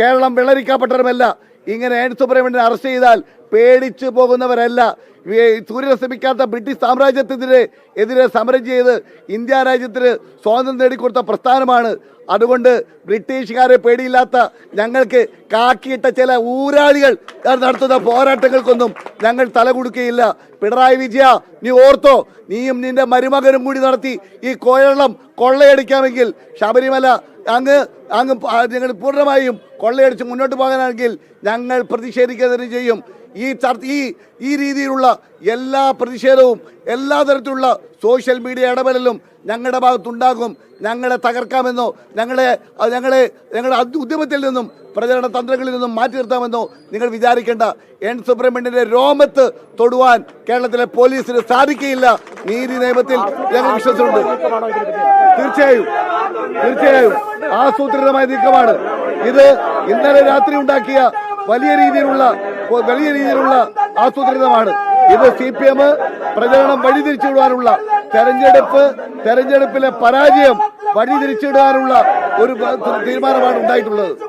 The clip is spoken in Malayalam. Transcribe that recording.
കേരളം വെള്ളരിക്കാപ്പട്ടണമല്ല. ഇങ്ങനെ എൻ സുബ്രഹ്മണ്യനെ അറസ്റ്റ് ചെയ്താൽ പേടിച്ചു പോകുന്നവരല്ല. സൂര്യനസ്തമിക്കാത്ത ബ്രിട്ടീഷ് സാമ്രാജ്യത്തിനെതിരെ സമരം ചെയ്ത് ഇന്ത്യ രാജ്യത്തിന് സ്വാതന്ത്ര്യം നേടിക്കൊടുത്ത പ്രസ്ഥാനമാണ്. അതുകൊണ്ട് ബ്രിട്ടീഷുകാരെ പേടിയില്ലാത്ത ഞങ്ങൾക്ക് കാക്കിയിട്ട ചില ഊരാളികൾ നടത്തുന്ന പോരാട്ടങ്ങൾക്കൊന്നും ഞങ്ങൾ തല കൊടുക്കുകയില്ല. പിണറായി വിജയ, നീ ഓർത്തോ, നീയും നിന്റെ മരുമകനും കൂടി നടത്തി ഈ കേരളം കൊള്ളയടിക്കാമെങ്കിൽ ശബരിമല അങ്ങ് ഞങ്ങൾ പൂർണ്ണമായും കൊള്ളയടിച്ച് മുന്നോട്ട് പോകാനാണെങ്കിൽ ഞങ്ങൾ പ്രതിഷേധിക്കുക തന്നെ ചെയ്യും. ഈ രീതിയിലുള്ള എല്ലാ പ്രതിഷേധവും എല്ലാ തരത്തിലുള്ള സോഷ്യൽ മീഡിയ ഇടപെടലും ഞങ്ങളുടെ ഭാഗത്തുണ്ടാകും. ഞങ്ങളെ തകർക്കാമെന്നോ ഞങ്ങളുടെ ഉദ്യമത്തിൽ നിന്നും പ്രചരണ തന്ത്രങ്ങളിൽ നിന്നും മാറ്റി നിർത്താമെന്നോ നിങ്ങൾ വിചാരിക്കേണ്ട. എൻ സുബ്രഹ്മണ്യന്റെ രോമത്ത് തൊടുവാൻ കേരളത്തിലെ പോലീസിന് സാധിക്കുകയില്ല. നീതി നിയമത്തിൽ ഞങ്ങൾ വിശ്വസിച്ചുണ്ട്. തീർച്ചയായും ആസൂത്രിതമായ നീക്കമാണ് ഇത്. ഇന്നലെ രാത്രി ഉണ്ടാക്കിയ വലിയ രീതിയിലുള്ള ആസൂത്രിതമാണ് ഇത്. CPM പ്രചരണം വഴിതിരിച്ചുവിടാനുള്ള തെരഞ്ഞെടുപ്പിലെ പരാജയം വഴിതിരിച്ചുവിടാനുള്ള ഒരു തീരുമാനമാണ് ഉണ്ടായിട്ടുള്ളത്.